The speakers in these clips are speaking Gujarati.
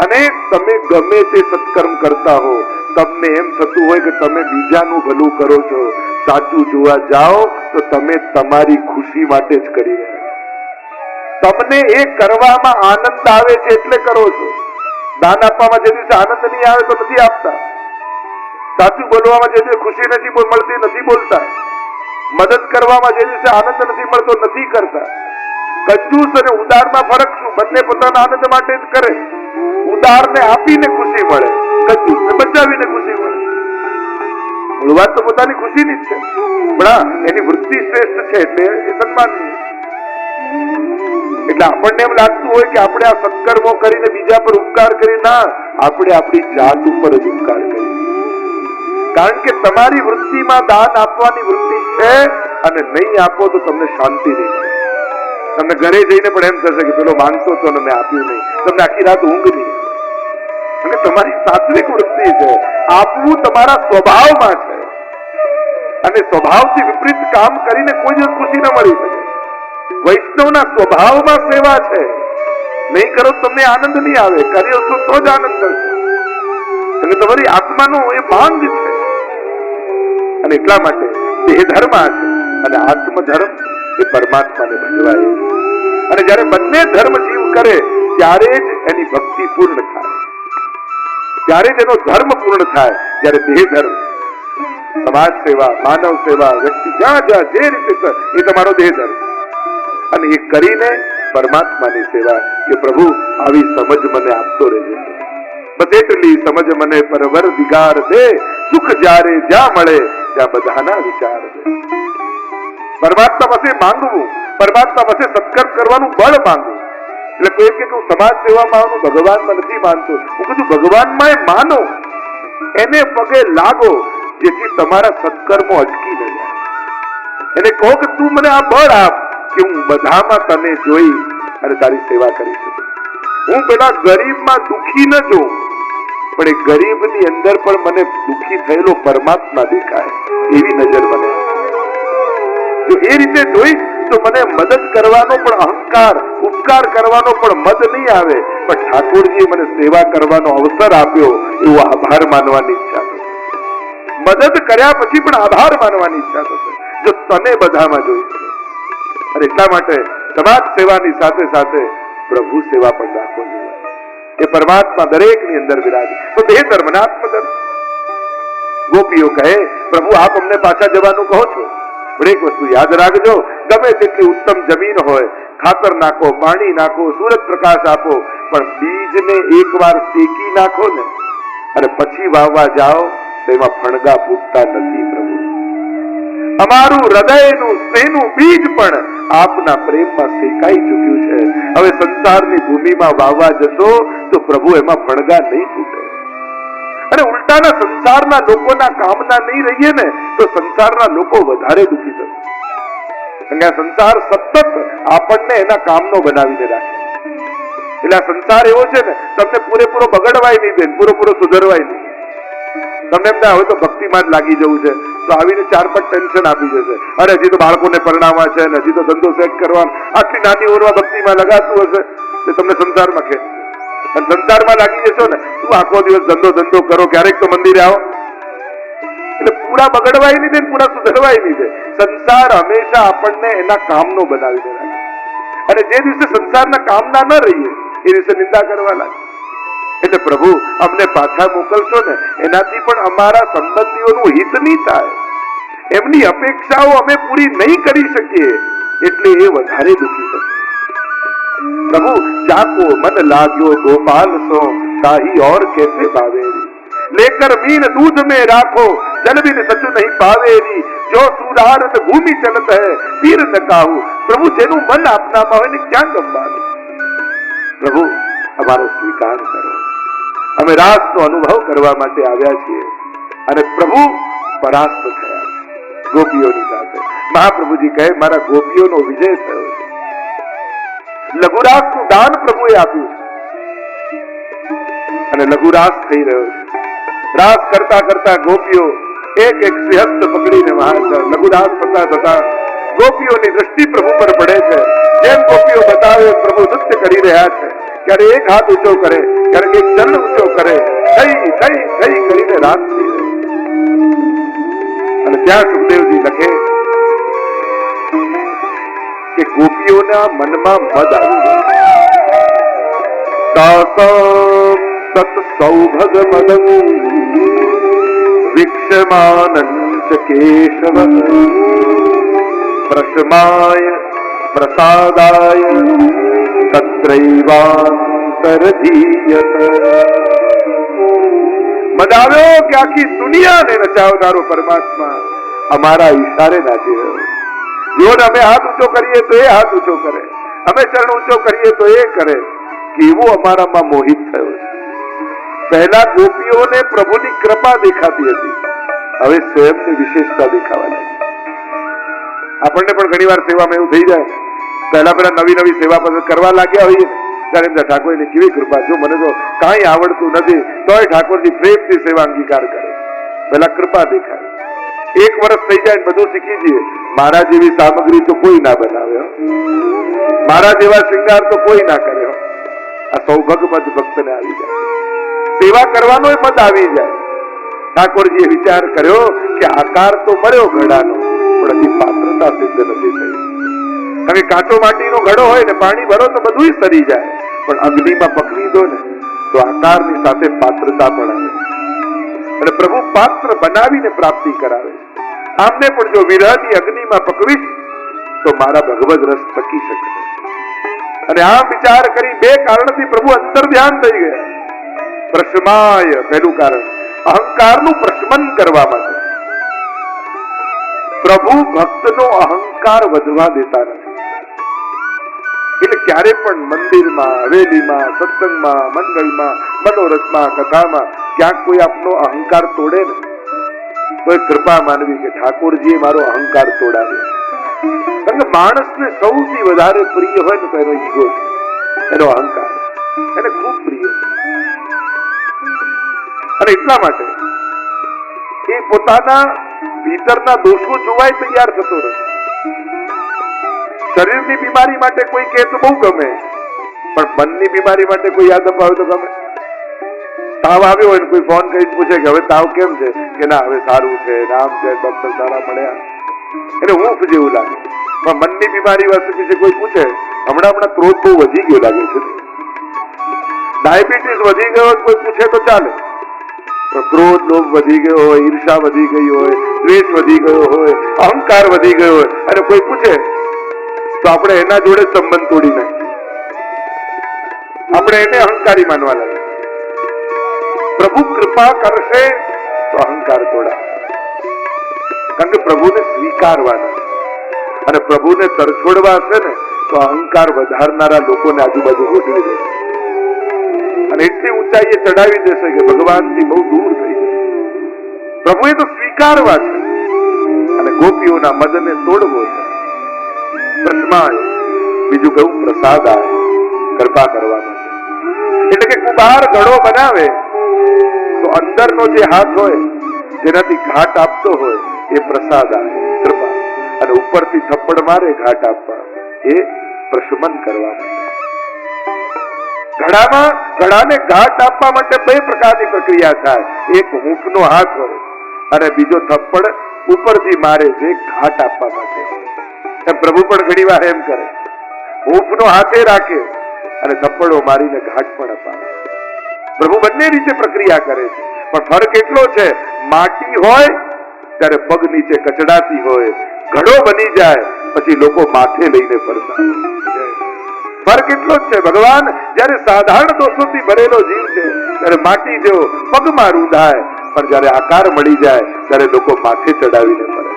અને તમે ગમે તે સત્કર્મ કરતા હો, તમને એમ થતું હોય કે તમે બીજાનું ભલું કરો છો, સાચું જોવા જાઓ તો તમે તમારી ખુશી માટે જ કરી રહ્યા છો. તમને એ કરવામાં આનંદ આવે છે એટલે કરો છો. દાન આપવામાં જે દિવસે આનંદ નહીં આવે તો નથી આપતા. સાચું બોલવામાં જે દિવસે ખુશી નથી મળતી નથી બોલતા. મદદ કરવામાં જે દિવસે આનંદ નથી મળતો નથી કરતા. કંજૂસ અને ઉદારમાં ફરક શું? બંને પોતાના આનંદ માટે જ કરે. ઉદારને આપીને ખુશી મળે, કંજૂસને બચાવીને ખુશી મળે. મૂળ વાત તો પોતાની ખુશીની જ છે, પણ એની વૃત્તિ શ્રેષ્ઠ છે એટલે એ સન્માનીય. એટલે આપણને એમ લાગતું હોય કે આપણે આ સત્કર્મો કરીને બીજા પર ઉપકાર કરી, ના, આપણે આપણી જાત ઉપર જ ઉપકાર કરીએ. કારણ કે તમારી વૃત્તિમાં દાન આપવાની વૃત્તિ છે અને નહીં આપો તો તમને શાંતિ નહીં મળે. તમને ઘરે જઈને પણ એમ થશે કે પેલો માંગતો હતો ને મેં આપ્યું નહીં. તમને આખી રાત ઊંઘ નહીં. અને તમારી સાત્વિક વૃત્તિ છે, આપવું તમારા સ્વભાવમાં છે. અને સ્વભાવથી વિપરીત કામ કરીને કોઈ દિવસ ખુશી ન મળી શકે. વૈષ્ણવના સ્વભાવમાં સેવા છે. નહીં કરો તમને આનંદ નહીં આવે, કર્યો તો જ આનંદ થશે. અને તમારી આત્માનો એ માંગ છે. અને એટલા માટે દેહ ધર્મ છે અને આત્મધર્મ એ પરમાત્માને ભજવાય. અને જયારે બંને ધર્મ જીવ કરે ત્યારે જ એની ભક્તિ પૂર્ણ થાય, ત્યારે જ એનો ધર્મ પૂર્ણ થાય. જયારે દેહ ધર્મ, સમાજ સેવા, માનવ સેવા, વ્યક્તિ જ્યાં જ્યાં જે રીતે એ તમારો દેહ ધર્મ, અને એ કરીને પરમાત્માની સેવા કે પ્રભુ આવી સમજ મને આપતો રહેજે. બસ એટલી સમજ મને પરવર દિગાર દે, સુખ જ્યારે જ્યાં મળે ત્યાં બધાના વિચાર દે. પરમાત્મા પાસે માંગવું, પરમાત્મા પાસે સત્કર્મ કરવાનું બળ માંગવું. એટલે કોઈ કે હું સમાજ સેવામાં આવું, ભગવાનમાં નથી માનતો. હું કીધું ભગવાનમાં માનો, એને પગે લાગો, જેથી તમારા સત્કર્મો અટકી ન જાય. એને કહો કે તું મને આ બળ આપ કે હું બધામાં તને જોઈ અને તારી સેવા કરી શકું. હું પેલા ગરીબમાં દુખી ન જોઉં, પણ એ ગરીબની અંદર પણ મને દુખી થયેલો પરમાત્મા દેખાય, એવી નજર મને. જો એ રીતે જોઈશ તો મને મદદ કરવાનો પણ અહંકાર, ઉપકાર કરવાનો પણ મદ નહીં આવે, પણ ઠાકોરજીએ મને સેવા કરવાનો અવસર આપ્યો એવો આભાર માનવાની ઈચ્છા થશે. મદદ કર્યા પછી પણ આભાર માનવાની ઈચ્છા થશે, જો તને બધામાં જોઈશ. અને એટલા માટે સમાજ સેવાની સાથે સાથે પ્રભુ સેવા પણ રાખવો જોઈએ. એ પરમાત્મા દરેકની અંદર વિરાજે. તો દેહ ધર્મ અને આત્મધર્મ. ગોપીઓ કહે પ્રભુ આપ અમને પાછા જવાનું કહો છો, પણ એક વસ્તુ યાદ રાખજો, ગમે તેટલી ઉત્તમ જમીન હોય, ખાતર નાખો, પાણી નાખો, સૂરજ પ્રકાશ આપો, પણ બીજને એકવાર શેકી નાખો ને અને પછી વાવવા જાઓ તો એમાં ફણગા ફૂટતા નથી. પ્રભુ અમારું હૃદયનું સ્નેહનું બીજ પણ આપના પ્રેમમાં શેકાઈ ચૂક્યું છે. હવે સંસારની ભૂમિમાં વાવવા જશો તો પ્રભુ એમાં ફણગા નહીં ફૂટે. અને ઉલટાના સંસારના લોકોના કામના નહીં રહીએ ને તો સંસારના લોકો વધારે દુઃખી થશે. કારણ કે આ સંસાર સતત આપણને એના કામનો બનાવીને રાખે. એટલે આ સંસાર એવો છે ને, તમને પૂરેપૂરો બગડવાય નહીં બેન, પૂરેપૂરો સુધરવાય નહીં. તમને એમ થાય હવે તો ભક્તિમાં જ લાગી જવું છે, તો આવીને 4-5 ટેન્શન આપી જશે. અરે હજી તો બાળકોને પરણાવવા છે ને હજી તો ધંધો સેટ કરવાનો, આટલી નાની ઉંમરમાં ભક્તિમાં લગાતું હશે તો તમને સંસારમાં ખેંચશે. અને સંસારમાં લાગી જશો ને, તું આખો દિવસ ધંધો કરો, ક્યારેક તો મંદિરે આવો. એટલે પૂરા બગડવાય નહીં દે, પૂરા સુધરવાય નહીં દે. સંસાર હંમેશા આપણને એના કામનો બનાવીને રાખે. અને જે દિવસે સંસારના કામના ન રહીએ એ દિવસે નિંદા કરવા લાગે. એટલે પ્રભુ અમને પાછા મોકલશો ને, એનાથી પણ અમારા સંબંધીઓનું હિત નહીં થાય, એમની અપેક્ષાઓ અમે પૂરી નહીં કરી શકીએ, એટલે એ વધારે દુઃખી થશે. પ્રભુ જાકો મન લાગ્યો ગોપાલ સો, તાહી और कैसे भावेरी, लेकर मीन दूध में राखो, जल बिन सचु नहीं पावेरी, जो सुधारत भूमि चलत है पीर न काहू. પ્રભુ જેનું મન આપનામાં હોય ને ક્યાં ગમવાનું. પ્રભુ અમારો સ્વીકાર કરો. અમે રાસનો અનુભવ કરવા માટે આવ્યા છીએ અને પ્રભુ પરાસ્ત થયા ગોપીઓની સાથે. મહાપ્રભુજી કહે મારા ગોપીઓનો વિજય થયો છે. લઘુરાસનું દાન પ્રભુએ આપ્યું છે અને લઘુરાસ થઈ રહ્યો છે. રાસ કરતા કરતા ગોપીઓ એક એક સિંહસ્થ પકડીને લઘુરાસ થતા થતા ગોપીઓની દ્રષ્ટિ પ્રભુ પર પડે છે. જેમ ગોપીઓ બતાવે પ્રભુ નૃત્ય કરી રહ્યા છે ક્યારે એક હાથ ઊંચો કરે, ક્યારેક એક ચરણ ઊંચો કરે, થઈ થઈ થઈ કરીને રાત થઈ જાય. અને ત્યાં સુખદેવજી લખે કે ગોપીઓના મનમાં મદ આવી સત સૌભગ મદમ વિક્ષમાનંચ કેશવ પ્રશમાય પ્રસાદાય તત્રૈવાંતરધીયત. મદ આવ્યો કે આખી દુનિયાને નચાવનારો પરમાત્મા અમારા ઈશારે નાચી રહ્યો. જો અમે હાથ ઊંચો કરીએ તો એ હાથ ઊંચો કરે, અમે ચરણ ઊંચો કરીએ તો એ કરે. કેવો અમારામાં મોહિત થયો છે. પહેલા ગોપીઓને પ્રભુની કૃપા દેખાતી હતી, હવે સ્વયંની વિશેષતા દેખાવા લાગી. આપણને પણ ઘણી વાર સેવામાં એવું થઈ જાય, પહેલા નવી નવી સેવા કરવા લાગ્યા હોઈએ ત્યારે એમ ઠાકોરની કેવી કૃપા, જો મને તો કાંઈ આવડતું નથી તોય ઠાકોરજી પ્રેમથી સેવા અંગીકાર કરે. પહેલા કૃપા દેખાય. એક વર્ષ થઈ જાય બધું શીખી જઈએ. મારા જેવી સામગ્રી તો કોઈ ના બનાવે, મારા જેવા શૃંગાર તો કોઈ ના કરે. આ સૌભાગ મત ભક્તને આવી જાય, સેવા કરવાનો મત આવી જાય. ઠાકોરજીએ વિચાર કર્યો કે આકાર તો મળ્યો ઘડાનો, પણ હજી પાત્રતા સિદ્ધ નથી થઈ. કારણ કે કાચો માટીનો ઘડો હોય ને પાણી ભરો તો બધું સરી જાય, પણ અગ્નિમાં પકવી દો ને તો આકારની સાથે પાત્રતા પણ આવે. અને પ્રભુ પાત્ર બનાવીને પ્રાપ્તિ કરાવે. આમને પણ જો વિરહની અગ્નિમાં પકવીશ તો મારા ભગવદ રસ પકી શકે. અને આમ વિચાર કરી બે કારણથી પ્રભુ અંતર ધ્યાન થઈ ગયા. પ્રશમાય, પહેલું કારણ અહંકારનું પ્રશમન કરવા માટે. પ્રભુ ભક્તનો અહંકાર વધવા દેતા નથી. એટલે ક્યારે પણ મંદિરમાં, હવેલીમાં, સત્સંગમાં, મંડળમાં, મનોરથમાં, કથામાં ક્યાંક કોઈ આપનો અહંકાર તોડે ને તો એ કૃપા માનવી કે ઠાકોરજીએ મારો અહંકાર તોડાવ્યો. કારણ કે માણસને સૌથી વધારે પ્રિય હોય ને તો એનો ઈગો છે, એનો અહંકાર એને ખૂબ પ્રિય છે. અને એટલા માટે એ પોતાના ભીતરના દોષો જોવાય તૈયાર થતો નથી. શરીરની બીમારી માટે કોઈ કહે તો બહુ ગમે, પણ મનની બીમારી માટે કોઈ યાદ અપાવે તો ગમે. તાવ આવ્યો હોય ને કોઈ ફોન કરી પૂછે કે હવે તાવ કેમ છે, કે ના હવે સારું છે, નામ છે, ડોક્ટર સારા મળ્યા, એટલે હૂંફ જેવું લાગે. પણ મનની બીમારી વિશે કોઈ પૂછે, હમણાં ક્રોધ બહુ વધી ગયો લાગે છે, ડાયાબિટીસ વધી ગયો કોઈ પૂછે તો ચાલે. ક્રોધ લોભ વધી ગયો હોય, ઈર્ષા વધી ગઈ હોય, દ્વેષ વધી ગયો હોય, અહંકાર વધી ગયો હોય અને કોઈ પૂછે તો આપણે એના જોડે સંબંધ તોડી નાખીએ. આપણે એને અહંકારી માનવા લાગે. પ્રભુ કૃપા કરશે તો અહંકાર તોડા. કારણ કે પ્રભુને સ્વીકારવાના અને પ્રભુને તરછોડવા છે ને તો અહંકાર વધારનારા લોકોને આજુબાજુ ગોઠવી દેશે અને એટલી ઊંચાઈએ ચડાવી દેશે કે ભગવાનથી બહુ દૂર થઈ જશે. પ્રભુએ તો સ્વીકારવા છે અને ગોપીઓના મદને તોડવો છે. પ્રશ્માય, બીજું કહ્યું પ્રસાદાય, કૃપા કરવા માટે. એટલે કે કુંભાર ઘડો બનાવે તો અંદરનો જે હાથ હોય જેનાથી ઘાટ આપતો હોય એ પ્રસાદાય, કૃપા. અને ઉપરથી થપ્પડ મારે ઘાટ આપવા એ પ્રશમન કરવા માટે. ઘડાને ઘાટ આપવા માટે બે પ્રકારની પ્રક્રિયા થાય. એક હૂંફનો હાથ હોય અને બીજો થપ્પડ ઉપરથી મારે જે ઘાટ આપવા માટે. પ્રભુ પણ ઘણી વાર એમ કરે, હૂંફનો હાથે રાખે અને થપ્પડો મારીને ઘાટ પણ અપાવે. પ્રભુ બંને રીતે પ્રક્રિયા કરે છે, પણ ફરક એટલો છે, માટી હોય ત્યારે પગ નીચે કચડાતી હોય, ઘડો બની જાય પછી લોકો માથે લઈને ફરતા હોય. ફરક એટલો જ છે. ભગવાન જયારે સાધારણ દોષોથી ભરેલો જીવ છે ત્યારે માટી જેવો પગમાં રૂંધાય, પણ જયારે આકાર મળી જાય ત્યારે લોકો માથે ચડાવીને ફરે.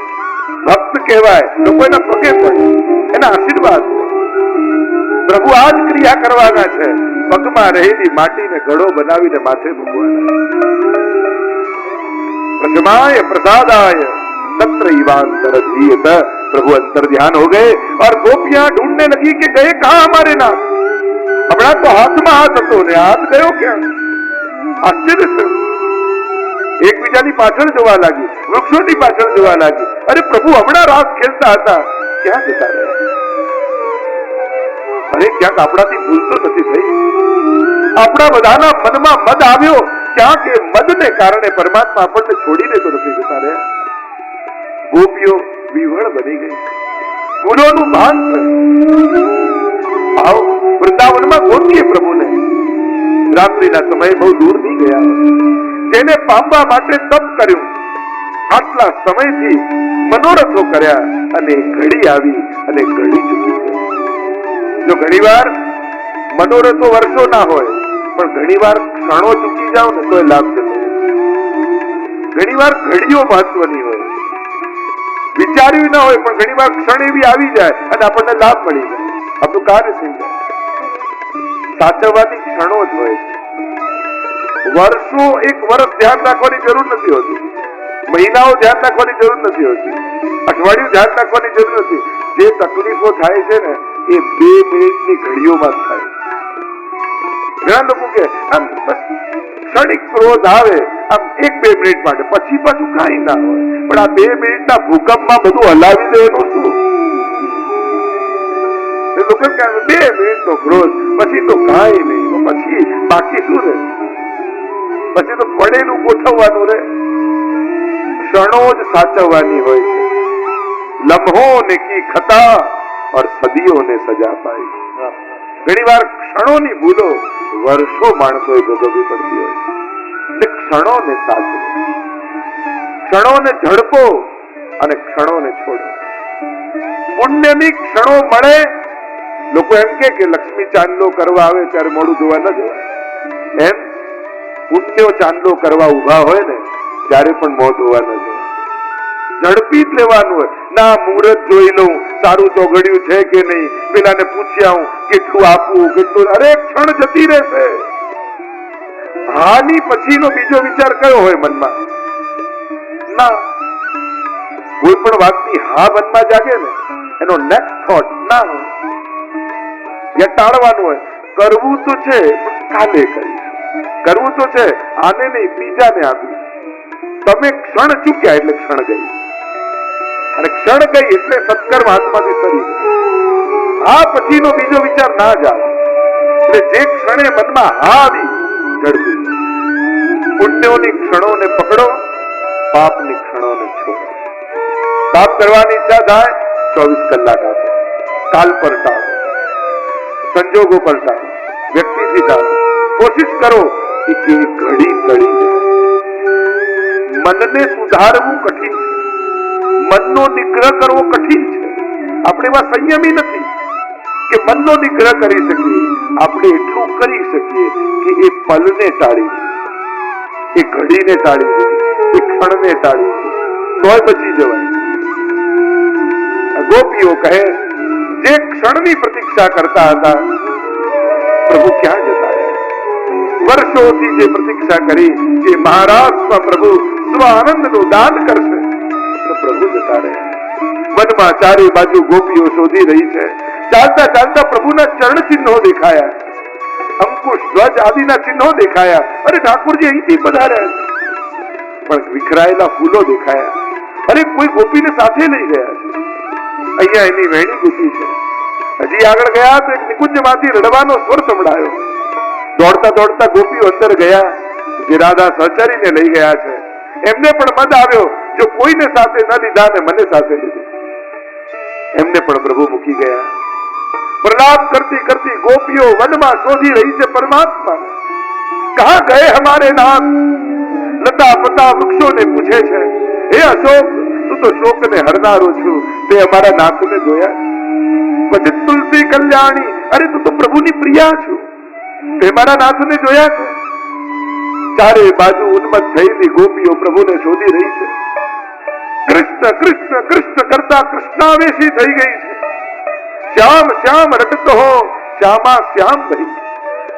ભક્ત કહેવાય, લોકો એના પગે પડે, એના આશીર્વાદ. પ્રભુ આ જ ક્રિયા કરવાના છે, પગમાં રહેલી માટીને ઘડો બનાવીને માથે મૂકવાના. प्रशमाय प्रसादाय तत्र इवांतरधीयत. प्रभु अंतर ध्यान हो गए और गोपियां ढूंढने लगी कि गए कहां हमारे नाथ. हमारा तो हाथ में हाथ હતો ને હાથ ગયો ક્યાં? આશ્ચર્ય થયું. એકબીજાની પાછળ જોવા લાગી, વૃક્ષોની પાછળ જોવા લાગી. અરે પ્રભુ હમણાં રાસ ખેલતા હતા, ક્યાં જતા રહ્યા? અરે ક્યાંક આપણાથી ભૂલ તો નથી થઈ? આપણા બધાના મનમાં મદ આવ્યો, ક્યાંક એ મદને કારણે પરમાત્મા આપણને છોડીને તો નથી જતા રહ્યા. ગોપીઓ વિહળ બની ગઈ, ભૂલોનું ભાન થયું. આવો વૃંદાવનમાં ગોપીએ પ્રભુને રાત્રિના સમયે બહુ દૂર નહીં ગયા હોય, જેને પામવા માટે તપ કર્યું, આટલા સમયથી મનોરથો કર્યા, અને ઘડી આવી અને ઘડી ચૂકી ગઈ. જો ઘણીવાર મનોરથો વર્ષો ના હોય, પણ ઘણીવાર ક્ષણો ચૂકી જાવ ને તો એ લાભ જતો. ઘણીવાર ઘડીઓ મહત્વની હોય, વિચાર્યું ના હોય, પણ ઘણીવાર ક્ષણ એવી આવી જાય અને આપણને લાભ મળી જાય, આપણું કાર્ય થઈ જાય. સાચવવાની ક્ષણો જ હોય છે. વર્ષો, એક વર્ષ ધ્યાન રાખવાની જરૂર નથી હોતી, મહિનાઓ ધ્યાન રાખવાની જરૂર નથી હોતી, અઠવાડિયું ધ્યાન રાખવાની જરૂર નથી. જે તકલીફો થાય છે ને એ 2 મિનિટની ઘડીઓમાં થાય. ઘણા લોકો કે આમ ક્ષણિક ક્રોધ આવે આમ 1-2 મિનિટ માટે, પછી પાછું કાંઈ ના હોય. પણ આ 2 મિનિટના ભૂકંપમાં બધું હલાવી દે એનું શું? લોકો કે 2 મિનિટનો ક્રોધ, પછી તો કાંઈ નહીં, પછી બાકી શું રહે? પછી તો પડેલું ગોઠવવાનું રહે. ક્ષણો જ સાચવવાની હોય છે. લમ્હોं ने की खता और सदियों ने सजा पाई. ઘણી વાર ક્ષણોની ભૂલો વર્ષો માણસોએ ભોગવવી પડતી હોય છે. એટલે ક્ષણોને સાચવો, ક્ષણોને ઝડપો અને ક્ષણોને છોડો. પુણ્યની ક્ષણો મળે. લોકો એમ કે લક્ષ્મી ચાંદલો કરવા આવે ત્યારે મોડું જોવા ન જવાય. એમ પુણ્યો ચાંદલો કરવા ઉભા હોય ને ત્યારે પણ મોં ધોવા ન જવાય. ઝડપી જ લેવાનું હોય. ના મુહૂર્ત જોઈ લઉં, સારું ચોઘડ્યું છે કે નહીં, પેલાને પૂછી આવું કેટલું આપવું, કેટલું. અરે ક્ષણ જતી રહેશે. હાની પછીનો બીજો વિચાર કયો હોય મનમાં? ના, કોઈ પણ વાતની હા મનમાં જાગે ને એનો નેક્સ્ટ થોટ ના હોય. યા ટાળવાનું હોય. કરવું તો છે પણ કાલે કરીશું, કરવું તો છે આને નહીં બીજાને આપીશું. તમે ક્ષણ ચૂક્યા એટલે ક્ષણ ગઈ, અને ક્ષણ ગઈ એટલે સત્કર્મ હાથમાંથી સરી. આ પછીનો બીજો વિચાર ના જાય. એટલે જે ક્ષણે મનમાં હા આવી ઝડપી. પુણ્યોની ક્ષણોને પકડો, પાપની ક્ષણોને છોડો. પાપ કરવાની ઈચ્છા થાય 24 કલાક આપો, કાલ પર ટાળો, સંજોગો પર ટાળો, વ્યક્તિથી ટાળો. કોશિશ કરો કે ઘડી ટળી જાય. મનને સુધારવું કઠિન છે, મનનો નિગ્રહ કરવો કઠિન છે. આપણે એવા સંયમી નથી કે મનનો નિગ્રહ કરી શકીએ. આપણે એટલું કરી શકીએ કે એ પલને ટાળી, એ ઘડીને ટાળી, એ ક્ષણને ટાળી, તોય બચી જવાય. ગોપીઓ કહે જે ક્ષણની પ્રતીક્ષા કરતા હતા પ્રભુ ક્યાં જતા રહ્યા? વર્ષોથી જે પ્રતીક્ષા કરી કે મહારાષ્ટ્રમાં પ્રભુ સ્વ આનંદનું દાન કરશે, પ્રભુ જતા રહ્યા. વનમાં ચારે બાજુ ગોપીઓ શોધી રહી છે. ચાલતા ચાલતા પ્રભુના ચરણ ચિહ્નો દેખાયા, અંકુશ ધ્વજ આદિના ચિહ્નો દેખાયા. અરે ઠાકોરજી અહીંથી પધાર્યા છે. પણ વિખરાયેલા ફૂલો દેખાયા. અરે કોઈ ગોપીને સાથે લઈ ગયા છે. અહીંયા એની વેણી ઘૂસી છે. હજી આગળ ગયા તો એક નિકુંજમાંથી રડવાનો સ્વર સંભળાયો. દોડતા દોડતા ગોપીઓ અંદર ગયા, જે રાધા સહચરીને લઈ ગયા છે. એમને પણ મદ આવ્યો, જો કોઈને સાથે ન લીધા ને મને સાથે લીધું. એમને પણ પ્રભુ મૂકી ગયા. પ્રલાપ કરતી કરતી ગોપીઓ વનમાં શોધી રહી છે પરમાત્મા. કહા ગયે હમારે નાથ? લતા પતા વૃક્ષોને પૂછે છે, હે અશોક, તું તો શોકને હરનારો છું, તે અમારા નાથને જોયા? પછી તુલસી કલ્યાણી, અરે તું તો પ્રભુની પ્રિયા છું, તે મારા નાથને જોયા છે? ચારે બાજુ ઉન્મત્ત થયેલી ગોપીઓ પ્રભુને શોધી રહી છે. કૃષ્ણ કૃષ્ણ કૃષ્ણ કરતા કૃષ્ણાવેશી થઈ ગઈ છે. શ્યામ શ્યામ રટતો હો શ્યામા શ્યામ થઈ.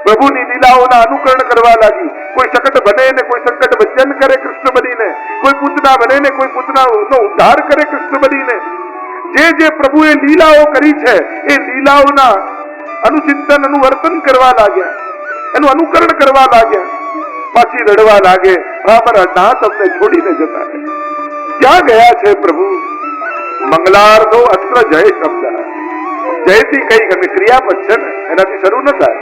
પ્રભુની લીલાઓના અનુકરણ કરવા લાગી. કોઈ શકટ બને ને કોઈ સંકટ ભંજન કરે કૃષ્ણ બનીને, કોઈ પૂતના બને ને કોઈ પૂતનાનો ઉદ્ધાર કરે કૃષ્ણ બનીને. જે જે પ્રભુએ લીલાઓ કરી છે એ લીલાઓના અનુચિંતન અનુવર્તન કરવા લાગ્યા, એનું અનુકરણ કરવા લાગ્યા. પાછી રડવા લાગે, અમારા નાથ અમને છોડીને જતા રહે. ક્યાં ગયા છે પ્રભુ? મંગલાર્થો અત્ર જય શબ્દ. જયથી કઈ ક્રિયાપદ છે ને, એનાથી શરૂ ન થાય.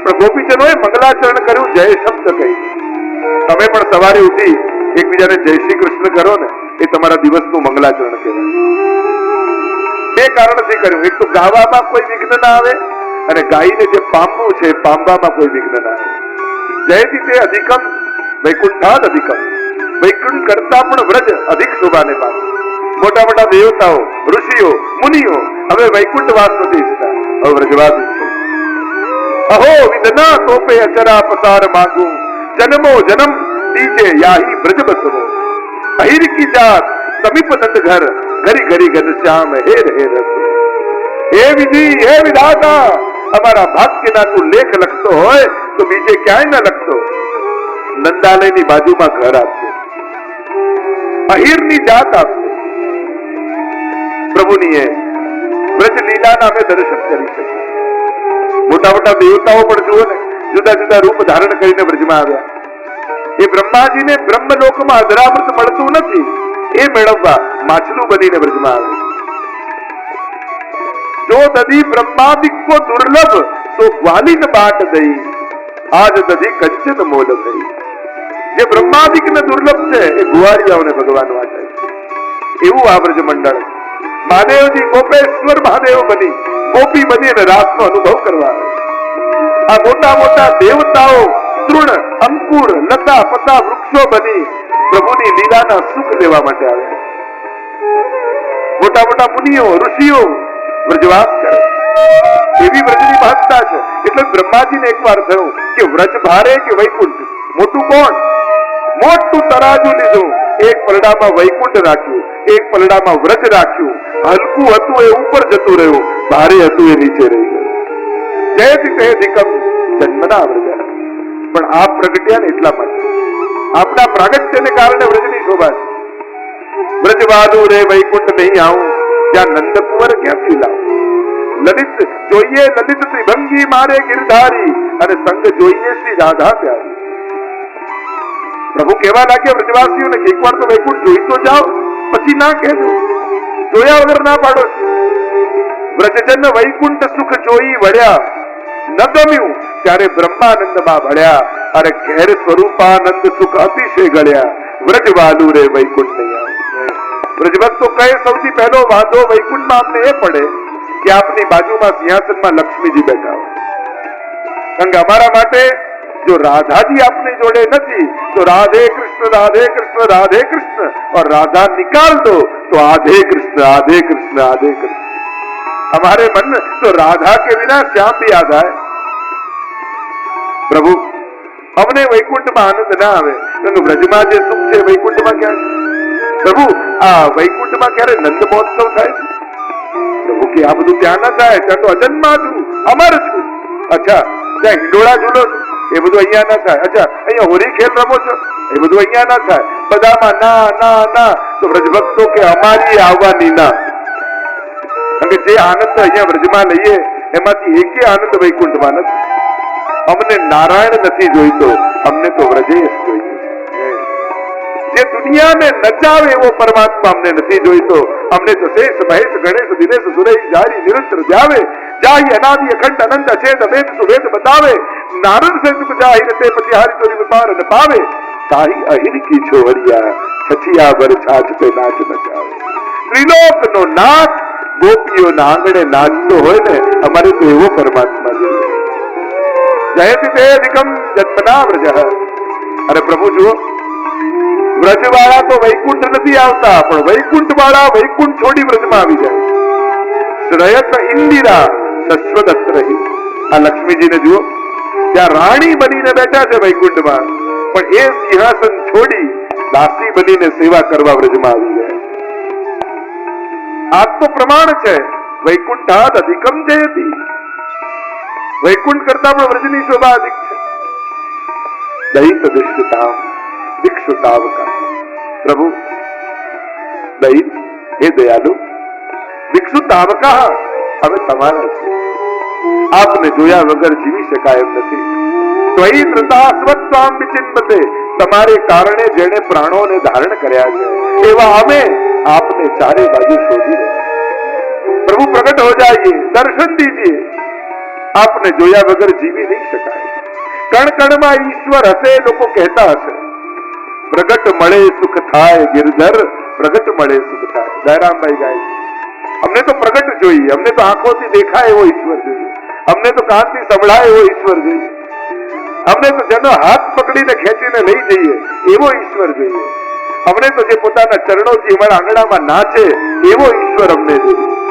પણ ગોપીજનોએ મંગલાચરણ કર્યું, જય શબ્દ કહી. તમે પણ સવારે ઉઠી એકબીજાને જય શ્રી કૃષ્ણ કરો ને, એ તમારા દિવસનું મંગલાચરણ કહેવાય. બે કારણથી કર્યું. એક તો ગાવામાં કોઈ વિઘ્ન ના આવે, અને ગાયને જે પામવું છે પામવામાં કોઈ વિઘ્ન ના આવે. જયથી તે અધિકમ વૈકુંઠાદ અધિકમ, વૈકુંઠ કરતા પણ વ્રજ અધિક શોભાને પામે. મોટા મોટા દેવતાઓ, ઋષિઓ, મુનિઓ હવે વૈકુંઠ વાસ નથી ઈચ્છતા, હવે વ્રજવાસ ઈચ્છે. અહો વિદના તોપે અચરા પસાર માંગુ, જન્મો જન્મ દીજે યાહી બ્રજ બસવો. અહિર કી જાત સમીપ નંદ ઘર, ઘરી ઘરી ઘનશ્યામ હેર હેર રસ. હે વિધિ, હે વિધાતા, અમારા ભાગ્યના તું લેખ લખતો હોય તો બીજે ક્યાંય ન લખતો. નંદાલયની બાજુમાં ઘર આપશે, અહિરની જાત આપશે. પ્રભુની એ બ્રજ લીલાના અમે દર્શન કરી શકીએ. મોટા મોટા દેવતાઓ પણ જુઓ ને, જુદા જુદા રૂપ ધારણ કરીને બ્રજમાં આવ્યા. એ બ્રહ્માજીને બ્રહ્મલોકમાં અધરામૃત મળતું નથી, એ મેળવવા માછલું બનીને બ્રજમાં આવે. જો દધી બ્રહ્માદિક કો દુર્લભ, તો ગ્વાલિન બાટ દઈ, આજ દધી કંચન મોલ થઈ. જે બ્રહ્માદિક ને દુર્લભ છે એ ગુવારિયાઓને ભગવાન વાંચે. એવું આ બ્રજ મંડળ. મહાદેવજી ગોપેશ્વર મહાદેવ બની, ગોપી બની અને રાસનો અનુભવ કરવા આવે. આ મોટા મોટા દેવતાઓ તૃણ, અંકુર, લતા પતા વૃક્ષો બની પ્રભુની લીલાના સુખ લેવા માટે આવે. મોટા મોટા મુનિઓ, ઋષિઓ વ્રજવાસ કરે. એવી વ્રજની મહત્તા છે. એટલે બ્રહ્માજીને એકવાર થયું કે વ્રજ ભારે કે વૈકુંઠ, મોટું કોણ? મોટું તરાજુ લીધું, એક પલડામાં વૈકુંઠ રાખ્યું, એક પલડામાં વ્રજ રાખ્યું. હલકું હતું એ ઉપર જતું રહ્યું, ભારે હતું એ નીચે રહી ગયું. જયતિ તે અધિકમ જન્મના વ્રજ. પણ આ પ્રગટ્યા ને એટલા માટે, આપણા પ્રાગટ્યને કારણે વ્રજની શોભા છે. વ્રજવાદુ રે વૈકુંઠ નહીં આવું, ત્યાં નંદકુંવર ક્યાંથી લાવું? લલિત જોઈએ લલિત ત્રિભંગી મારે ગિરધારી, અને સંગ જોઈએ શ્રી રાધા પ્યારી. પ્રભુ કહેવા લાગ્યા વ્રજવાસીઓને કે એકવાર તો વૈકુંઠ જોઈ તો જાઓ, પછી ના કહેજો, જોયા વગર ના પાડો. વ્રજજન વૈકુંઠ સુખ જોઈ વળ્યા, ન ગમ્યું ત્યારે બ્રહ્માનંદમાં ભળ્યા. અરે ઘેર સ્વરૂપાનંદ સુખ અતિશય ગળ્યા, વ્રજવાલુ રે વૈકુંઠ નહીં આવું. વ્રજભક્તો કહે સૌથી પહેલો વાંધો વૈકુંઠમાં અમને એ પડે કે આપની બાજુમાં સિંહાસનમાં લક્ષ્મીજી બેઠા હોય. કારણ કે અમારા માટે જો રાધાજી આપની જોડે નથી તો રાધે કૃષ્ણ રાધે કૃષ્ણ રાધે કૃષ્ણ, और राधा निकाल दो तो आधे कृष्ण आधे कृष्ण आधे कृष्ण. हमारे मन में तो राधा के बिना श्याम भी याद आए. प्रभु અમને વૈકુંઠમાં આનંદ ના આવે, કારણ વ્રજમાં જે સુખ છે વૈકુંઠમાં ક્યાં છે? પ્રભુ આ વૈકુંઠમાં ક્યારે નંદ મહોત્સવ થાય છે? પ્રભુ કે આ બધું ત્યાં ના થાય, ત્યાં તો અજન્મા છું, અમર છું. અચ્છા ત્યાં હિંડોળા ઝૂલો છો, એ બધું અહીંયા ના થાય. અચ્છા અહીંયા હોળી ખેલ રમો છો, એ બધું અહીંયા ના થાય. બધામાં ના ના ના. તો વ્રજભક્તો કે અમારી આવવાની ના. કારણ કે જે આનંદ અહીંયા વ્રજમાં લઈએ એમાંથી એકે આનંદ વૈકુંઠમાં નથી. અમને નારાયણ નથી જોઈતો, અમને તો વ્રજેશ જોઈએ. જે દુનિયાને નચાવે એવો પરમાત્મા અમને નથી જોઈતો. અમને તો શેષ મહેશ ગણેશ દિનેશ સુરેશ જારી નિરંતર જાવે, જાહી અનાદિ અખંડ અનંત અછેદ અભેદ સુભેદ બતાવે. નારદ સે સુખ જાહિર તે પછી હારી તોરી વિપાર ન પાવે. તાહી અહિર કી છોહરિયા છઠિયા બર છાછ પે નાચ નચાવે. ત્રિલોક નો નાથ ગોપીઓના આંગણે નાચતો હોય ને, અમારે તો એવો પરમાત્મા જોઈએ. જયતિ તે અધિકમ જન્મના વ્રજ. અરે પ્રભુ જુઓ, વ્રજવાળા તો વૈકુંઠ નથી આવતા, પણ વૈકુંઠ વાળા વૈકુંઠ છોડી વ્રજમાં આવી જાય. શ્રયત ઇન્દિરા શશ્વત રહી. આ લક્ષ્મીજીને જુઓ, ત્યાં રાણી બનીને બેઠા છે વૈકુંઠમાં, પણ એ સિંહાસન છોડી દાસી બનીને સેવા કરવા વ્રજમાં આવી ગયા. આ તો પ્રમાણ છે. વૈકુંઠાદ અધિકમ જયતિ. વૈકુંઠ કરતા પણ વ્રજની શોભા અધિક છે. દૈત દિશ્યતામ વિક્ષુતાવકા. પ્રભુ દૈત, હે દયાલુ, વિક્ષુતાવકા હવે તમારા છે. આપને જોયા વગર જીવી શકાય એમ નથી. ત્વયી ધૃતા સ્વત્વામ વિચિંબતે. તમારે કારણે જેણે પ્રાણોને ધારણ કર્યા છે એવા અમે આપને ચારે બાજુ શોધી રહ્યા. प्रभु प्रकट हो जाइए, दर्शन दीजिए. આપને જોયા વગર જીવી નહીં શકાય. કણ કણમાં ઈશ્વર હશે, લોકો કહેતા હશે. પ્રગટ મળે સુખ થાય ગિરધર, પ્રગટ મળે સુખ થાય. દયારામભાઈ ગાય છે, અમને તો પ્રગટ જોઈએ, અમને તો આંખોથી દેખાય એવો ઈશ્વર જોઈએ, અમને તો કાનથી સંભળાય એવો ઈશ્વર જોઈએ, અમને તો જેનો હાથ પકડીને ખેંચીને લઈ જઈએ એવો ઈશ્વર જોઈએ, અમને તો જે પોતાના ચરણોથી અમારા આંગણામાં નાચે એવો ઈશ્વર અમને જોઈએ.